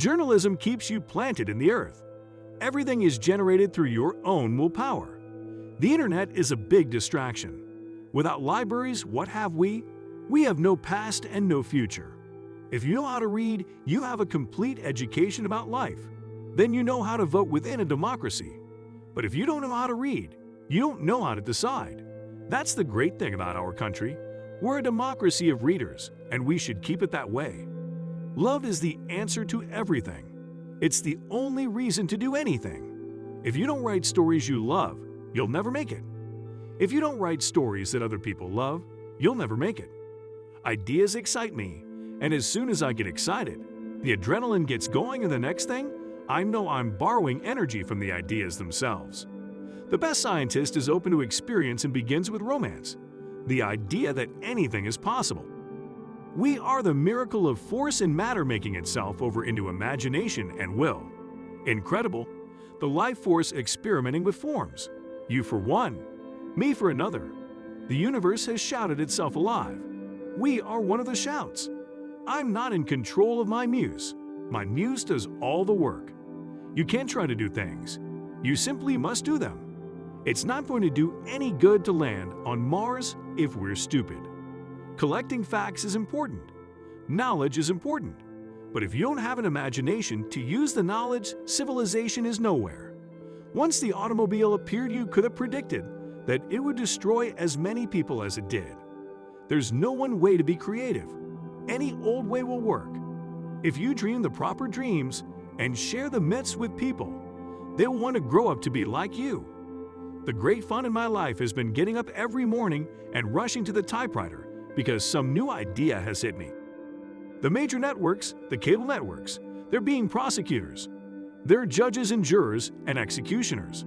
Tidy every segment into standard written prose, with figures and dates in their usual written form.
Journalism keeps you planted in the earth. Everything is generated through your own willpower. The internet is a big distraction. Without libraries, what have we? We have no past and no future. If you know how to read, you have a complete education about life. Then you know how to vote within a democracy. But if you don't know how to read, you don't know how to decide. That's the great thing about our country. We're a democracy of readers, and we should keep it that way. Love is the answer to everything. It's the only reason to do anything. If you don't write stories you love, you'll never make it. If you don't write stories that other people love, you'll never make it. Ideas excite me, and as soon as I get excited, the adrenaline gets going and the next thing, I know I'm borrowing energy from the ideas themselves. The best scientist is open to experience and begins with romance, the idea that anything is possible. We are the miracle of force and matter making itself over into imagination and will. Incredible, the life force experimenting with forms. You for one, me for another. The universe has shouted itself alive. We are one of the shouts. I'm not in control of my muse. My muse does all the work. You can't try to do things. You simply must do them. It's not going to do any good to land on Mars if we're stupid. Collecting facts is important. Knowledge is important. But if you don't have an imagination to use the knowledge, civilization is nowhere. Once the automobile appeared, you could have predicted that it would destroy as many people as it did. There's no one way to be creative. Any old way will work. If you dream the proper dreams and share the myths with people, they'll want to grow up to be like you. The great fun in my life has been getting up every morning and rushing to the typewriter because some new idea has hit me. The major networks, the cable networks, they're being prosecutors. They're judges and jurors and executioners.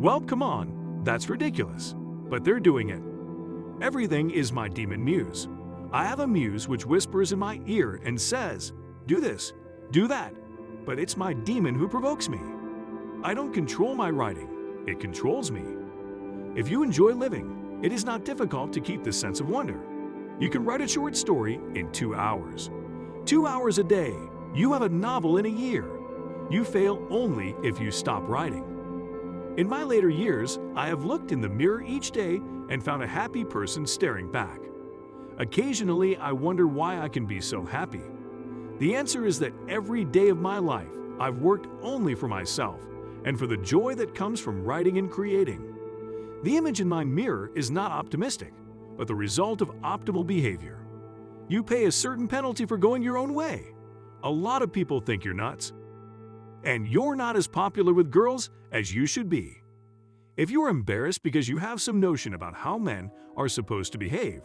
Well, come on, that's ridiculous. But they're doing it. Everything is my demon muse. I have a muse which whispers in my ear and says, do this, do that. But it's my demon who provokes me. I don't control my writing. It controls me. If you enjoy living, it is not difficult to keep this sense of wonder. You can write a short story in 2 hours. 2 hours a day, you have a novel in a year. You fail only if you stop writing. In my later years, I have looked in the mirror each day and found a happy person staring back. Occasionally, I wonder why I can be so happy. The answer is that every day of my life, I've worked only for myself and for the joy that comes from writing and creating. The image in my mirror is not optimistic, but the result of optimal behavior. You pay a certain penalty for going your own way. A lot of people think you're nuts. And you're not as popular with girls as you should be. If you're embarrassed because you have some notion about how men are supposed to behave,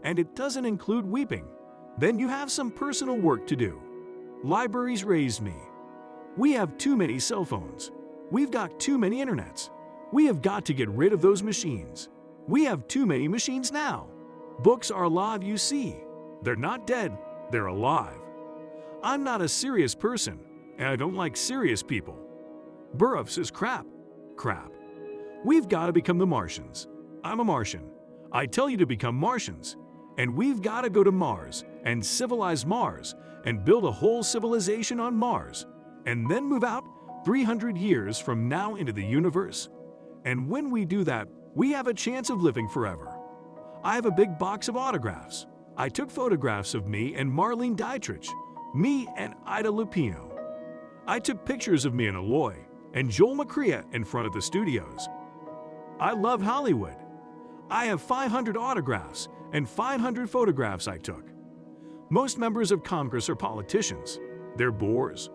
and it doesn't include weeping, then you have some personal work to do. Libraries raised me. We have too many cell phones. We've got too many internets. We have got to get rid of those machines. We have too many machines now. Books are alive, you see. They're not dead, they're alive. I'm not a serious person, and I don't like serious people. Burroughs says crap. Crap. We've got to become the Martians. I'm a Martian. I tell you to become Martians. And we've got to go to Mars and civilize Mars and build a whole civilization on Mars and then move out 300 years from now into the universe. And when we do that, we have a chance of living forever. I have a big box of autographs. I took photographs of me and Marlene Dietrich, me and Ida Lupino. I took pictures of me and Eloy and Joel McCrea in front of the studios. I love Hollywood. I have 500 autographs and 500 photographs I took. Most members of Congress are politicians. They're bores.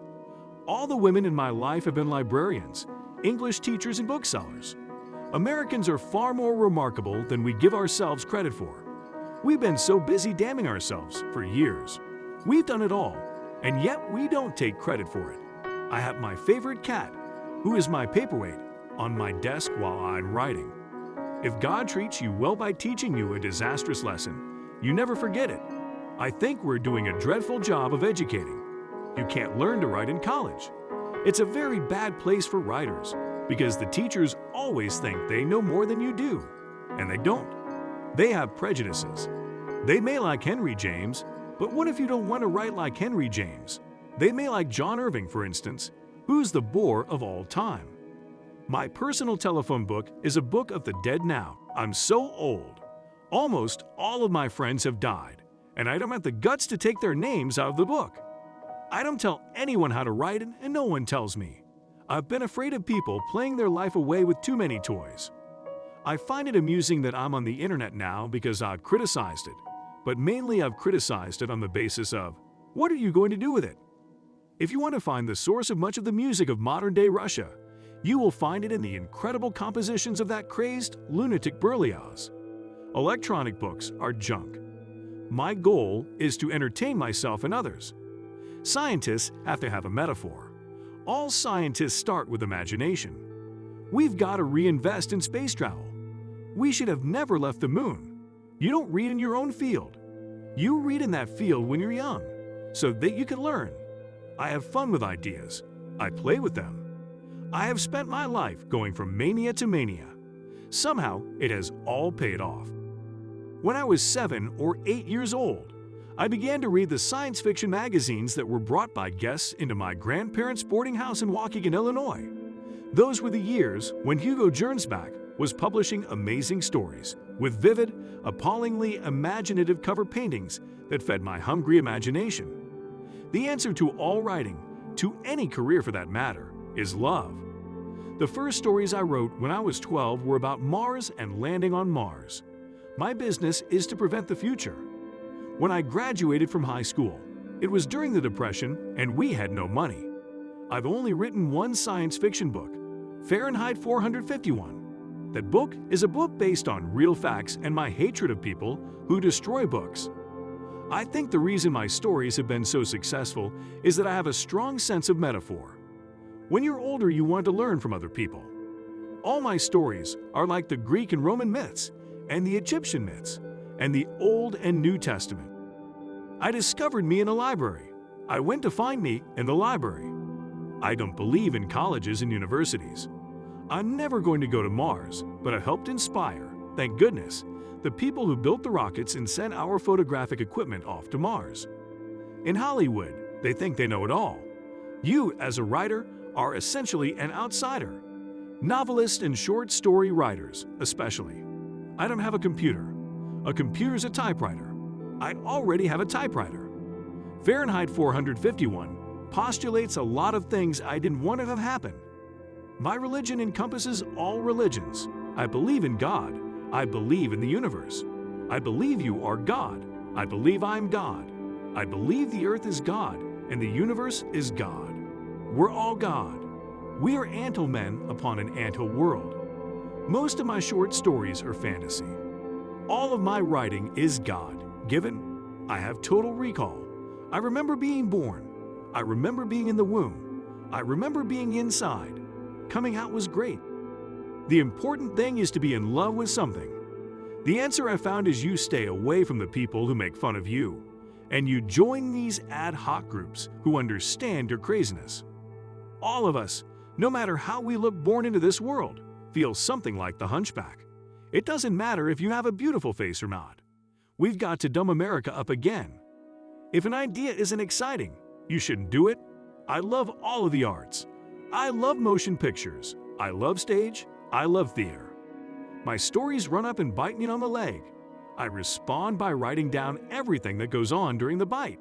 All the women in my life have been librarians, English teachers, and booksellers. Americans are far more remarkable than we give ourselves credit for. We've been so busy damning ourselves for years. We've done it all, and yet we don't take credit for it. I have my favorite cat, who is my paperweight, on my desk while I'm writing. If God treats you well by teaching you a disastrous lesson, you never forget it. I think we're doing a dreadful job of educating. You can't learn to write in college. It's a very bad place for writers because the teachers always think they know more than you do, and they don't. They have prejudices. They may like Henry James, but what if you don't want to write like Henry James? They may like John Irving, for instance, who's the bore of all time. My personal telephone book is a book of the dead now. I'm so old. Almost all of my friends have died, and I don't have the guts to take their names out of the book. I don't tell anyone how to write it, and no one tells me. I've been afraid of people playing their life away with too many toys. I find it amusing that I'm on the internet now because I've criticized it, but mainly I've criticized it on the basis of, what are you going to do with it? If you want to find the source of much of the music of modern-day Russia, you will find it in the incredible compositions of that crazed, lunatic Berlioz. Electronic books are junk. My goal is to entertain myself and others. Scientists have to have a metaphor. All scientists start with imagination. We've got to reinvest in space travel. We should have never left the moon. You don't read in your own field. You read in that field when you're young, so that you can learn. I have fun with ideas. I play with them. I have spent my life going from mania to mania. Somehow, it has all paid off. When I was 7 or 8 years old, I began to read the science fiction magazines that were brought by guests into my grandparents' boarding house in Waukegan, Illinois. Those were the years when Hugo Gernsback was publishing amazing stories with vivid, appallingly imaginative cover paintings that fed my hungry imagination. The answer to all writing, to any career for that matter, is love. The first stories I wrote when I was 12 were about Mars and landing on Mars. My business is to prevent the future. When I graduated from high school, it was during the Depression and we had no money. I've only written one science fiction book, Fahrenheit 451. That book is a book based on real facts and my hatred of people who destroy books. I think the reason my stories have been so successful is that I have a strong sense of metaphor. When you're older, you want to learn from other people. All my stories are like the Greek and Roman myths, and the Egyptian myths, and the Old and New Testament. I discovered me in a library. I went to find me in the library. I don't believe in colleges and universities. I'm never going to go to Mars, but I've helped inspire, thank goodness, the people who built the rockets and sent our photographic equipment off to Mars. In Hollywood, they think they know it all. You, as a writer, are essentially an outsider. Novelists and short story writers, especially. I don't have a computer. A computer's a typewriter. I already have a typewriter. Fahrenheit 451 postulates a lot of things I didn't want to have happen. My religion encompasses all religions. I believe in God. I believe in the universe. I believe you are God. I believe I'm God. I believe the earth is God and the universe is God. We're all God. We are anthill men upon an anthill world. Most of my short stories are fantasy. All of my writing is God-given. I have total recall. I remember being born. I remember being in the womb. I remember being inside. Coming out was great. The important thing is to be in love with something. The answer I found is you stay away from the people who make fun of you, and you join these ad hoc groups who understand your craziness. All of us, no matter how we look born into this world, feel something like the hunchback. It doesn't matter if you have a beautiful face or not. We've got to dumb America up again. If an idea isn't exciting, you shouldn't do it. I love all of the arts. I love motion pictures. I love stage. I love theater. My stories run up and bite me on the leg. I respond by writing down everything that goes on during the bite.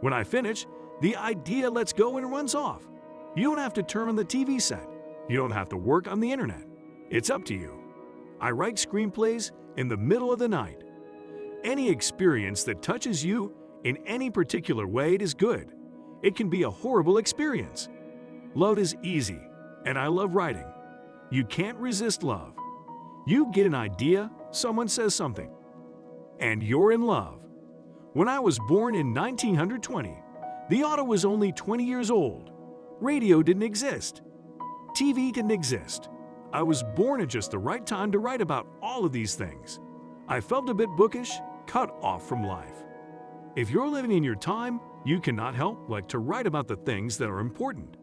When I finish, the idea lets go and runs off. You don't have to turn on the TV set. You don't have to work on the internet. It's up to you. I write screenplays in the middle of the night. Any experience that touches you in any particular way is good. It can be a horrible experience. Love is easy, and I love writing. You can't resist love. You get an idea, someone says something, and you're in love. When I was born in 1920, the auto was only 20 years old. Radio didn't exist. TV didn't exist. I was born at just the right time to write about all of these things. I felt a bit bookish, cut off from life. If you're living in your time, you cannot help but to write about the things that are important.